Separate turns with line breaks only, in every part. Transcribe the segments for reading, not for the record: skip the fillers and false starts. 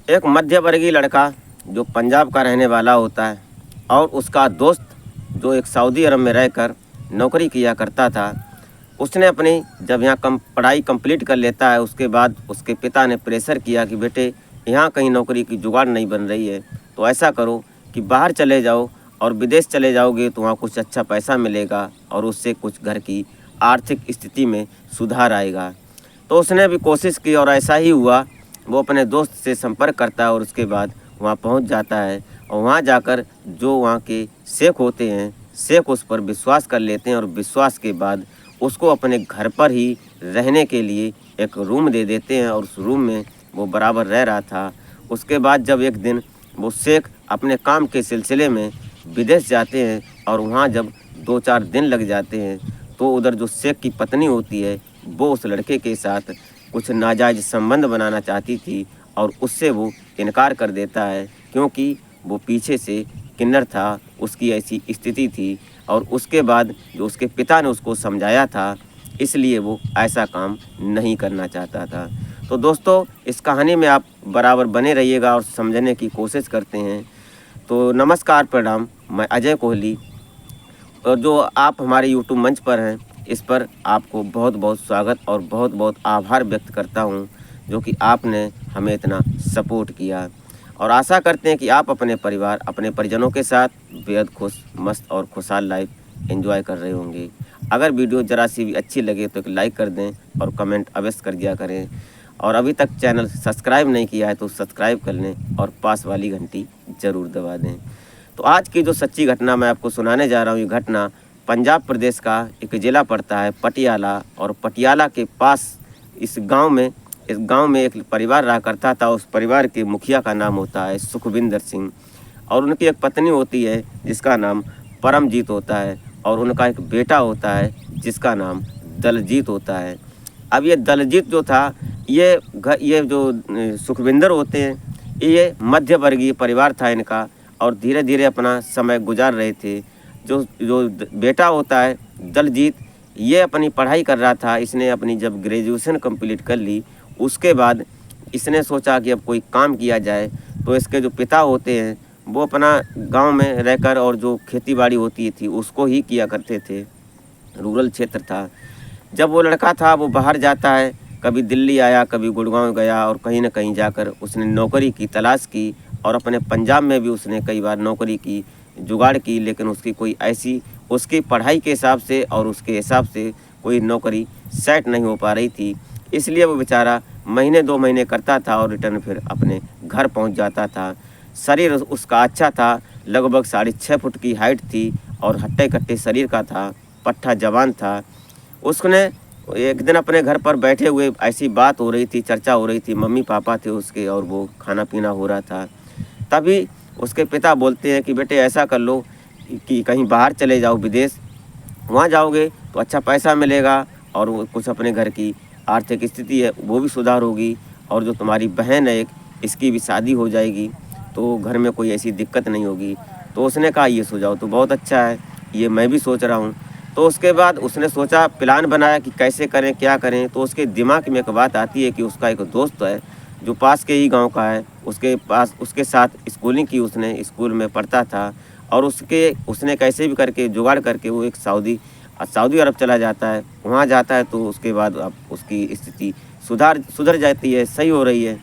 एक मध्यवर्गीय लड़का जो पंजाब का रहने वाला होता है और उसका दोस्त जो एक सऊदी अरब में रहकर नौकरी किया करता था, उसने अपनी जब यहाँ पढ़ाई कंप्लीट कर लेता है, उसके बाद उसके पिता ने प्रेशर किया कि बेटे यहाँ कहीं नौकरी की जुगाड़ नहीं बन रही है, तो ऐसा करो कि बाहर चले जाओ और विदेश चले जाओगे तो वहाँ कुछ अच्छा पैसा मिलेगा और उससे कुछ घर की आर्थिक स्थिति में सुधार आएगा। तो उसने भी कोशिश की और ऐसा ही हुआ। वो अपने दोस्त से संपर्क करता है और उसके बाद वहाँ पहुँच जाता है और वहाँ जाकर जो वहाँ के शेख होते हैं, शेख उस पर विश्वास कर लेते हैं और विश्वास के बाद उसको अपने घर पर ही रहने के लिए एक रूम दे देते हैं और उस रूम में वो बराबर रह रहा था। उसके बाद जब एक दिन वो शेख अपने काम के सिलसिले में विदेश जाते हैं और वहाँ जब 2-4 दिन लग जाते हैं, तो उधर जो शेख की पत्नी होती है वो उस लड़के के साथ कुछ नाजायज़ संबंध बनाना चाहती थी और उससे वो इनकार कर देता है, क्योंकि वो पीछे से किन्नर था, उसकी ऐसी स्थिति थी। और उसके बाद जो उसके पिता ने उसको समझाया था, इसलिए वो ऐसा काम नहीं करना चाहता था। तो दोस्तों, इस कहानी में आप बराबर बने रहिएगा और समझने की कोशिश करते हैं। तो नमस्कार, प्रणाम, मैं अजय कोहली, और जो आप हमारे यूट्यूब मंच पर हैं, इस पर आपको बहुत बहुत स्वागत और बहुत बहुत आभार व्यक्त करता हूं, जो कि आपने हमें इतना सपोर्ट किया। और आशा करते हैं कि आप अपने परिवार, अपने परिजनों के साथ बेहद खुश, मस्त और खुशहाल लाइफ एंजॉय कर रहे होंगे। अगर वीडियो ज़रा सी भी अच्छी लगे तो एक लाइक कर दें और कमेंट अवश्य कर दिया करें। और अभी तक चैनल सब्सक्राइब नहीं किया है तो सब्सक्राइब कर लें और पास वाली घंटी ज़रूर दबा दें। तो आज की जो सच्ची घटना मैं आपको सुनाने जा रहा हूँ, ये घटना पंजाब प्रदेश का एक ज़िला पड़ता है पटियाला, और पटियाला के पास इस गांव में एक परिवार रहा करता था। उस परिवार के मुखिया का नाम होता है सुखविंदर सिंह, और उनकी एक पत्नी होती है जिसका नाम परमजीत होता है, और उनका एक बेटा होता है जिसका नाम दलजीत होता है। अब ये दलजीत जो था, ये जो सुखविंदर होते हैं, ये मध्य वर्गीय परिवार था इनका, और धीरे धीरे अपना समय गुजार रहे थे। जो जो बेटा होता है दलजीत, ये अपनी पढ़ाई कर रहा था। इसने अपनी जब ग्रेजुएशन कंप्लीट कर ली, उसके बाद इसने सोचा कि अब कोई काम किया जाए। तो इसके जो पिता होते हैं वो अपना गांव में रहकर और जो खेती-बाड़ी होती थी उसको ही किया करते थे, रूरल क्षेत्र था। जब वो लड़का था वो बाहर जाता है, कभी दिल्ली आया, कभी गुड़गांव गया, और कहीं न कहीं जाकर उसने नौकरी की तलाश की, और अपने पंजाब में भी उसने कई बार नौकरी की जुगाड़ की, लेकिन उसकी कोई ऐसी उसकी पढ़ाई के हिसाब से और उसके हिसाब से कोई नौकरी सेट नहीं हो पा रही थी। इसलिए वो बेचारा महीने 2 महीने करता था और रिटर्न फिर अपने घर पहुंच जाता था। शरीर उसका अच्छा था, लगभग 6.5 फुट की हाइट थी और हट्टे-कट्टे शरीर का था, पट्ठा जवान था। उसने एक दिन अपने घर पर बैठे हुए ऐसी बात हो रही थी, चर्चा हो रही थी, मम्मी-पापा थे उसके और वो खाना-पीना हो रहा था। तभी उसके पिता बोलते हैं कि बेटे ऐसा कर लो कि कहीं बाहर चले जाओ विदेश, वहाँ जाओगे तो अच्छा पैसा मिलेगा और वो कुछ अपने घर की आर्थिक स्थिति है वो भी सुधार होगी, और जो तुम्हारी बहन है एक, इसकी भी शादी हो जाएगी, तो घर में कोई ऐसी दिक्कत नहीं होगी। तो उसने कहा ये सुझाव तो बहुत अच्छा है, ये मैं भी सोच रहा हूँ। तो उसके बाद उसने सोचा, प्लान बनाया कि कैसे करें, क्या करें। तो उसके दिमाग में एक बात आती है कि उसका एक दोस्त है जो पास के ही गांव का है, उसके साथ स्कूलिंग की, उसने स्कूल में पढ़ता था, और उसने कैसे भी करके जुगाड़ करके वो एक सऊदी अरब चला जाता है। वहाँ जाता है तो उसके बाद अब उसकी स्थिति सुधर जाती है, सही हो रही है।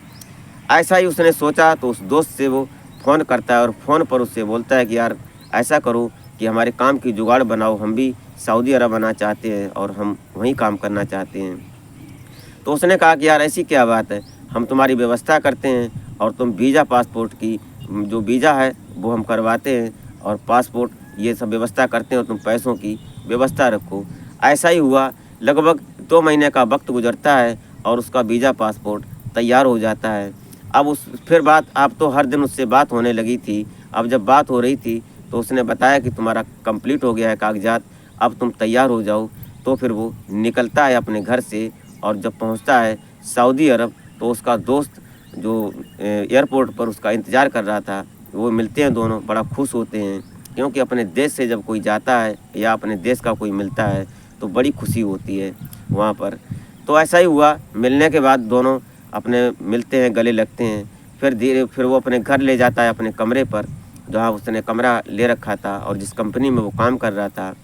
ऐसा ही उसने सोचा, तो उस दोस्त से वो फ़ोन करता है और फ़ोन पर उससे बोलता है कि यार ऐसा करो कि हमारे काम की जुगाड़ बनाओ, हम भी सऊदी अरब आना चाहते हैं और हम वहीं काम करना चाहते हैं। तो उसने कहा कि यार ऐसी क्या बात है, हम तुम्हारी व्यवस्था करते हैं और तुम वीज़ा पासपोर्ट की जो वीज़ा है वो हम करवाते हैं, और पासपोर्ट ये सब व्यवस्था करते हैं, और तुम पैसों की व्यवस्था रखो। ऐसा ही हुआ, लगभग 2 महीने का वक्त गुजरता है और उसका वीज़ा पासपोर्ट तैयार हो जाता है। अब तो हर दिन उससे बात होने लगी थी। अब जब बात हो रही थी तो उसने बताया कि तुम्हारा कंप्लीट हो गया है कागजात, अब तुम तैयार हो जाओ। तो फिर वो निकलता है अपने घर से, और जब पहुंचता है सऊदी अरब तो उसका दोस्त जो एयरपोर्ट पर उसका इंतज़ार कर रहा था, वो मिलते हैं, दोनों बड़ा खुश होते हैं, क्योंकि अपने देश से जब कोई जाता है या अपने देश का कोई मिलता है तो बड़ी खुशी होती है वहाँ पर। तो ऐसा ही हुआ, मिलने के बाद दोनों अपने मिलते हैं, गले लगते हैं। फिर वो अपने घर ले जाता है, अपने कमरे पर, जहाँ उसने कमरा ले रखा था और जिस कंपनी में वो काम कर रहा था।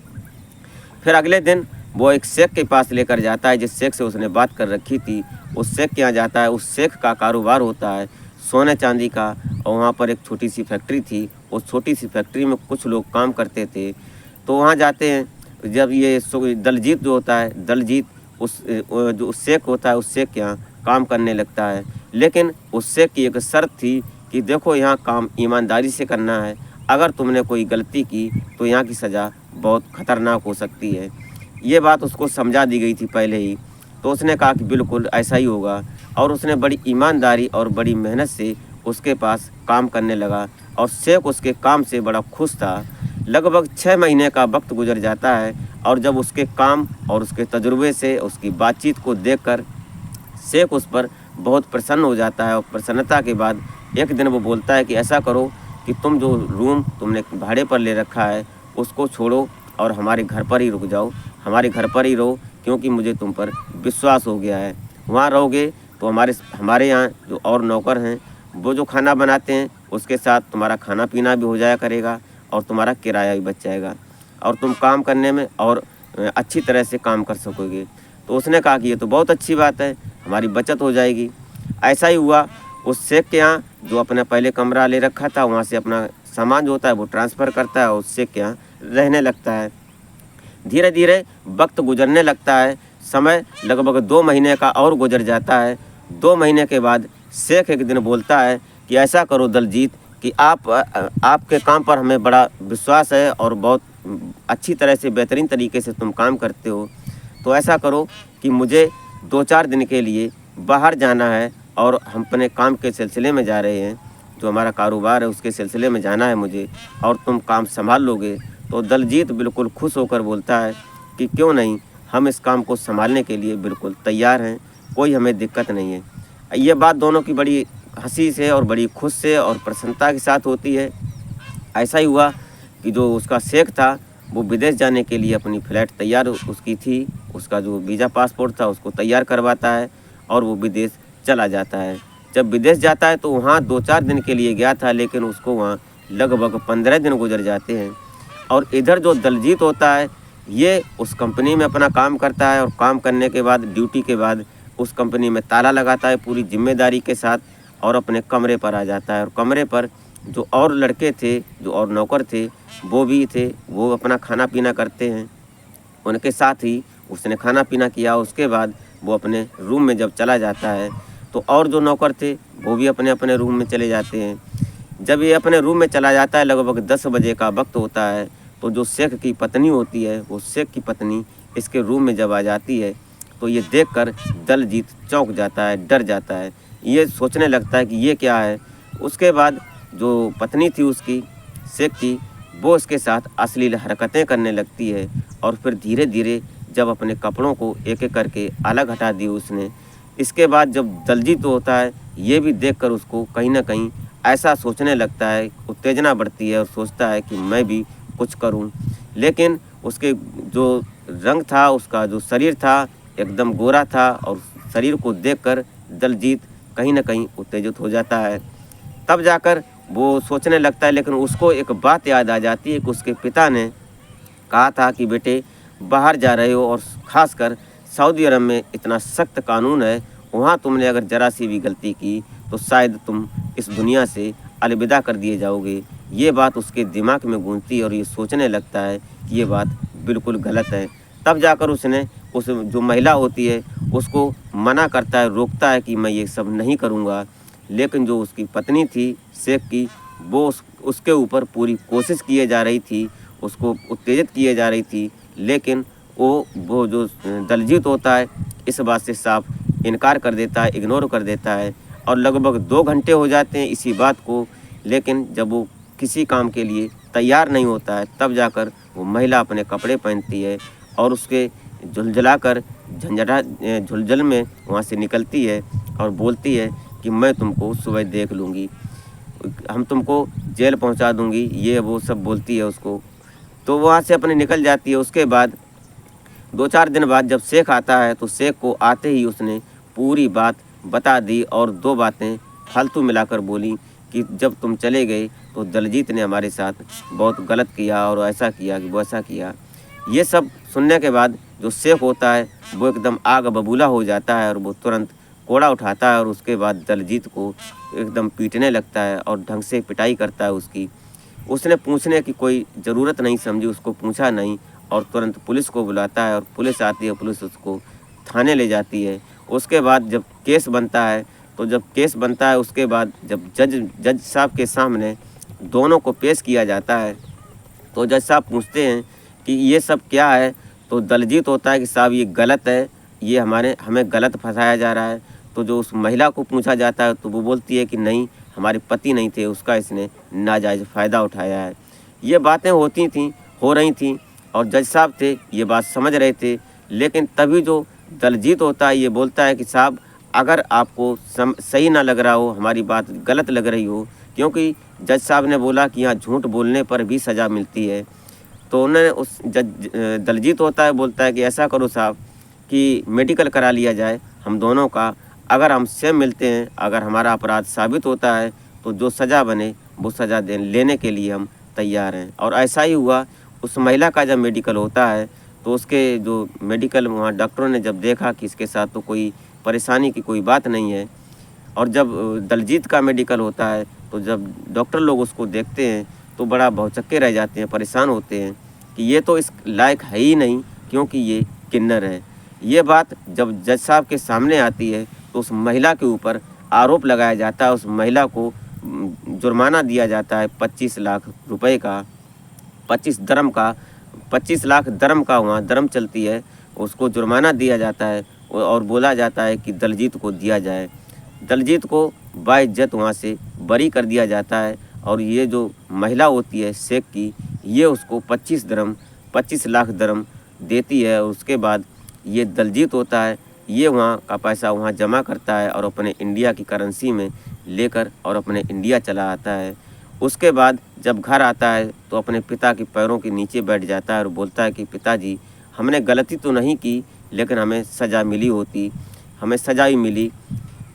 फिर अगले दिन वो एक शेख के पास लेकर जाता है, जिस शेख से उसने बात कर रखी थी। उस शेख के यहाँ जाता है। उस शेख का कारोबार होता है सोने चांदी का, और वहाँ पर एक छोटी सी फैक्ट्री थी। उस छोटी सी फैक्ट्री में कुछ लोग काम करते थे। तो वहाँ जाते हैं। जब ये दलजीत जो होता है, दलजीत जो उस शेख होता है, उस शेख के यहाँ काम करने लगता है। लेकिन उस शेख की एक शर्त थी कि देखो, यहाँ काम ईमानदारी से करना है। अगर तुमने कोई गलती की तो यहाँ की सज़ा बहुत ख़तरनाक हो सकती है। ये बात उसको समझा दी गई थी पहले ही। तो उसने कहा कि बिल्कुल ऐसा ही होगा, और उसने बड़ी ईमानदारी और बड़ी मेहनत से उसके पास काम करने लगा, और शेख उसके काम से बड़ा खुश था। लगभग 6 महीने का वक्त गुजर जाता है, और जब उसके काम और उसके तजुर्बे से, उसकी बातचीत को देखकर शेख उस पर बहुत प्रसन्न हो जाता है। और प्रसन्नता के बाद एक दिन वो बोलता है कि ऐसा करो कि तुम जो रूम तुमने भाड़े पर ले रखा है उसको छोड़ो और हमारे घर पर ही रुक जाओ, हमारे घर पर ही रहो, क्योंकि मुझे तुम पर विश्वास हो गया है। वहाँ रहोगे तो हमारे यहाँ जो और नौकर हैं वो जो खाना बनाते हैं उसके साथ तुम्हारा खाना पीना भी हो जाया करेगा, और तुम्हारा किराया भी बच जाएगा, और तुम काम करने में और अच्छी तरह से काम कर सकोगे। तो उसने कहा कि ये तो बहुत अच्छी बात है, हमारी बचत हो जाएगी। ऐसा ही हुआ। उस शेख के यहाँ जो अपना पहले कमरा ले रखा था, वहाँ से अपना सामान जो होता है वो ट्रांसफ़र करता है और उस शेख के यहाँ रहने लगता है। धीरे धीरे वक्त गुजरने लगता है। समय लगभग 2 महीने का और गुजर जाता है। 2 महीने के बाद शेख एक दिन बोलता है कि ऐसा करो दलजीत कि आपके काम पर हमें बड़ा विश्वास है और बहुत अच्छी तरह से बेहतरीन तरीके से तुम काम करते हो। तो ऐसा करो कि मुझे 2-4 दिन के लिए बाहर जाना है, और हम अपने काम के सिलसिले में जा रहे हैं, जो हमारा कारोबार है उसके सिलसिले में जाना है मुझे, और तुम काम संभाल लोगे। तो दलजीत बिल्कुल खुश होकर बोलता है कि क्यों नहीं, हम इस काम को संभालने के लिए बिल्कुल तैयार हैं, कोई हमें दिक्कत नहीं है। ये बात दोनों की बड़ी हंसी से और बड़ी खुश से और प्रसन्नता के साथ होती है। ऐसा ही हुआ कि जो उसका शेख था वो विदेश जाने के लिए अपनी फ़्लाइट तैयार उसकी थी, उसका जो वीज़ा पासपोर्ट था उसको तैयार करवाता है, और वो विदेश चला जाता है। जब विदेश जाता है तो वहाँ 2-4 दिन के लिए गया था, लेकिन उसको वहाँ लगभग 15 दिन गुजर जाते हैं। और इधर जो दलजीत होता है ये उस कंपनी में अपना काम करता है, और काम करने के बाद, ड्यूटी के बाद, उस कंपनी में ताला लगाता है पूरी जिम्मेदारी के साथ, और अपने कमरे पर आ जाता है। और कमरे पर जो और लड़के थे, जो और नौकर थे वो भी थे, वो अपना खाना पीना करते हैं। उनके साथ ही उसने खाना पीना किया। उसके बाद वो अपने रूम में जब चला जाता है तो और जो नौकर थे वो भी अपने अपने रूम में चले जाते हैं। जब ये अपने रूम में चला जाता है, लगभग 10 बजे का वक्त होता है, तो जो शेख की पत्नी होती है, वो शेख की पत्नी इसके रूम में जब आ जाती है तो ये देखकर दलजीत चौंक जाता है, डर जाता है। ये सोचने लगता है कि ये क्या है। उसके बाद जो पत्नी थी उसकी, शेख की, वो उसके साथ अश्लील हरकतें करने लगती है। और फिर धीरे धीरे जब अपने कपड़ों को एक एक करके अलग हटा दी उसने, इसके बाद जब दलजीत होता है ये भी देखकर उसको कहीं ना कहीं ऐसा सोचने लगता है, उत्तेजना बढ़ती है और सोचता है कि मैं भी कुछ करूं। लेकिन उसके जो रंग था, उसका जो शरीर था एकदम गोरा था, और शरीर को देखकर दलजीत कहीं ना कहीं उत्तेजित हो जाता है। तब जाकर वो सोचने लगता है, लेकिन उसको एक बात याद आ जाती है कि उसके पिता ने कहा था कि बेटे बाहर जा रहे हो, और ख़ासकर सऊदी अरब में इतना सख्त कानून है, वहाँ तुमने अगर ज़रा सी भी गलती की तो शायद तुम इस दुनिया से अलविदा कर दिए जाओगे। ये बात उसके दिमाग में गूंजती है और ये सोचने लगता है कि ये बात बिल्कुल गलत है। तब जाकर उसने उस जो महिला होती है उसको मना करता है, रोकता है कि मैं ये सब नहीं करूँगा। लेकिन जो उसकी पत्नी थी शेख की, वो उसके ऊपर पूरी कोशिश किए जा रही थी, उसको उत्तेजित किए जा रही थी। लेकिन वो जो दलजीत होता है इस बात से साफ इनकार कर देता है, इग्नोर कर देता है। और लगभग 2 घंटे हो जाते हैं इसी बात को, लेकिन जब वो किसी काम के लिए तैयार नहीं होता है तब जाकर वो महिला अपने कपड़े पहनती है और उसके झुलझलाकर झुलझल में वहाँ से निकलती है और बोलती है कि मैं तुमको सुबह देख लूँगी, हम तुमको जेल पहुँचा दूँगी, ये वो सब बोलती है उसको। तो वहाँ से अपने निकल जाती है। उसके बाद 2-4 दिन बाद जब शेख आता है तो शेख को आते ही उसने पूरी बात बता दी और 2 बातें फालतू मिलाकर बोली कि जब तुम चले गए तो दलजीत ने हमारे साथ बहुत गलत किया और ऐसा किया कि वैसा किया। ये सब सुनने के बाद जो शेख होता है वो एकदम आग बबूला हो जाता है और वो तुरंत कोड़ा उठाता है और उसके बाद दलजीत को एकदम पीटने लगता है और ढंग से पिटाई करता है उसकी। उसने पूछने की कोई ज़रूरत नहीं समझी, उसको पूछा नहीं और तुरंत पुलिस को बुलाता है और पुलिस आती है, पुलिस उसको थाने ले जाती है। उसके बाद जब केस बनता है तो जब केस बनता है उसके बाद जब जज साहब के सामने दोनों को पेश किया जाता है तो जज साहब पूछते हैं कि ये सब क्या है। तो दलजीत होता है कि साहब ये गलत है, ये हमें गलत फंसाया जा रहा है। तो जो उस महिला को पूछा जाता है तो वो बोलती है कि नहीं, हमारे पति नहीं थे, उसका इसने नाजायज़ फ़ायदा उठाया है। ये बातें हो रही थी और जज साहब थे ये बात समझ रहे थे। लेकिन तभी जो दलजीत होता है ये बोलता है कि साहब अगर आपको सही ना लग रहा हो, हमारी बात गलत लग रही हो, क्योंकि जज साहब ने बोला कि यहाँ झूठ बोलने पर भी सज़ा मिलती है। तो उन्होंने उस दलजीत होता है बोलता है कि ऐसा करो साहब कि मेडिकल करा लिया जाए हम दोनों का। अगर हम सेम मिलते हैं, अगर हमारा अपराध साबित होता है तो जो सज़ा बने वो सज़ा लेने के लिए हम तैयार हैं। और ऐसा ही हुआ। उस महिला का जब मेडिकल होता है तो उसके जो मेडिकल वहाँ डॉक्टरों ने जब देखा कि इसके साथ तो कोई परेशानी की कोई बात नहीं है, और जब दलजीत का मेडिकल होता है तो जब डॉक्टर लोग उसको देखते हैं तो बड़ा भौचक्के रह जाते हैं, परेशान होते हैं कि ये तो इस लायक है ही नहीं क्योंकि ये किन्नर है। ये बात जब जज साहब के सामने आती है तो उस महिला के ऊपर आरोप लगाया जाता है, उस महिला को जुर्माना दिया जाता है 25 लाख रुपए का, 25 लाख दरम का वहाँ दरम चलती है, उसको जुर्माना दिया जाता है और बोला जाता है कि दलजीत को दिया जाए। दलजीत को बाइज्जत वहाँ से बरी कर दिया जाता है और ये जो महिला होती है शेख की, ये उसको 25 लाख दरम देती है। और उसके बाद ये दलजीत होता है ये वहाँ का पैसा वहाँ जमा करता है और अपने इंडिया की करेंसी में लेकर और अपने इंडिया चला आता है। उसके बाद जब घर आता है तो अपने पिता के पैरों के नीचे बैठ जाता है और बोलता है कि पिताजी हमने गलती तो नहीं की, लेकिन हमें सज़ा मिली होती, हमें सज़ा ही मिली।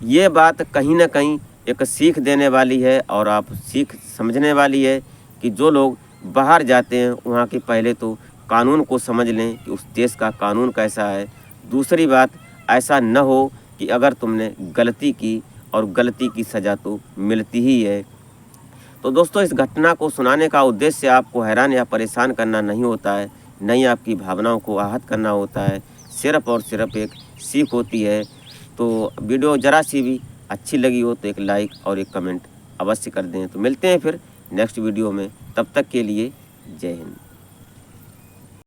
ये बात कहीं ना कहीं एक सीख देने वाली है और आप सीख समझने वाली है कि जो लोग बाहर जाते हैं वहाँ के पहले तो कानून को समझ लें कि उस देश का कानून कैसा है। दूसरी बात, ऐसा न हो कि अगर तुमने गलती की और गलती की सज़ा तो मिलती ही है। तो दोस्तों, इस घटना को सुनाने का उद्देश्य आपको हैरान या परेशान करना नहीं होता है, न ही आपकी भावनाओं को आहत करना होता है, सिर्फ़ और सिर्फ एक सीख होती है। तो वीडियो ज़रा सी भी अच्छी लगी हो तो एक लाइक और एक कमेंट अवश्य कर दें। तो मिलते हैं फिर नेक्स्ट वीडियो में, तब तक के लिए जय हिंद।